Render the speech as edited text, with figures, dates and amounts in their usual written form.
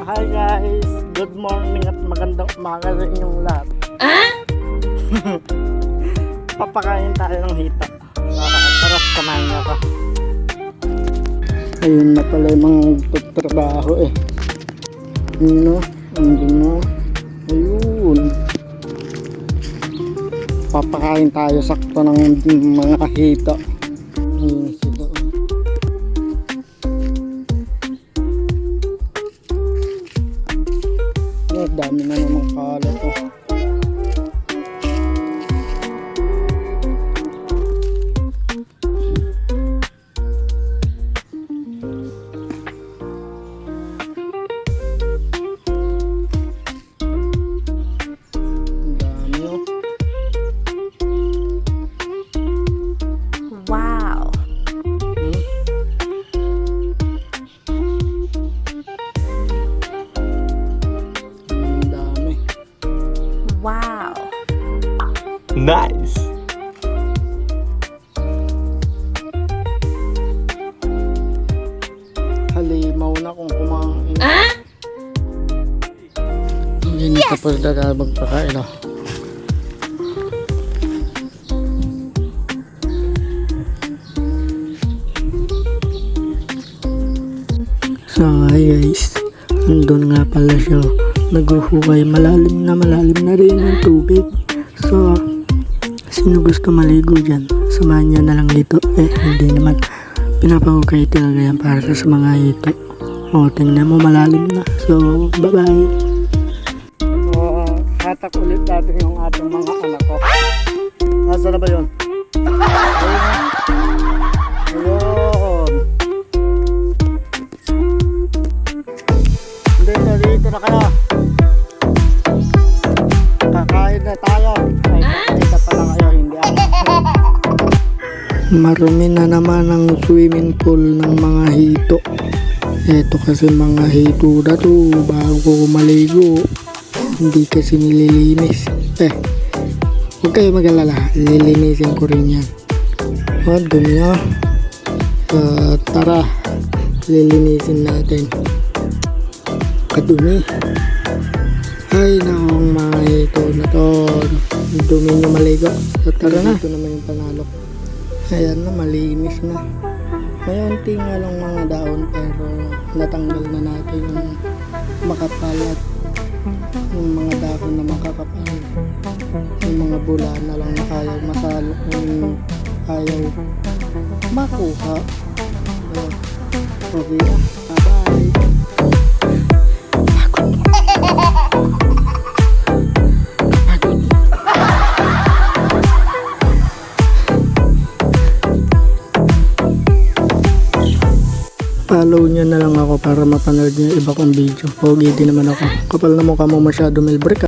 Hi guys, good morning at magandang umaga sa inyong lahat. Papakain tayo ng hita. Tara, samahan niyo ako. Ayun na pala yung mga trabaho eh. Ano? Andun na. Ayun. Papakain tayo sakto ng mga hita. Ayun sila. Dami na namang kalat oh. Dami oh. Wow. Wow. Nice. Halimaw na kung kumain. Hindi yes! Tapos na magpakain oh. So guys, andun nga pala siya. Naghuhukay, malalim na rin yung tubig. So, sino gusto maligo dyan? Samahan nyo na lang dito. Hindi naman. Pinapahukay talaga yan para sa mga ito. O, tingnan mo, malalim na. So, bye-bye. So, hatak ulit natin yung ating mga anak ko. Nasa na ba yun? Ayun. Dito na kayo. Kakain na tayo. Ay, kakain pala kayo, hindi ako. Marumi na naman ang swimming pool ng mga hito. Ito kasi mga hito na to, bago maligo. Hindi kasi nililinis. Huwag kayo mag-alala, lilinisin ko rin yan. O, dumi na. Tara, lilinisin natin. Kadumi. Ay nakong mga ito na to, dumi nyo maligo. So tara na, ito naman yung panalo. Ayan na, malinis na. May unti nga lang mga daon pero natanggal na natin yung makapalat, yung mga dahon na makakapal, yung mga bula na lang na ayaw masalo, yung ayaw makuha. Okay na, bye-bye. Follow nyo na lang ako para mapanood nyo yung iba kong video. Pogi din naman ako. Kapal na mukha mo masyado, Melbrick.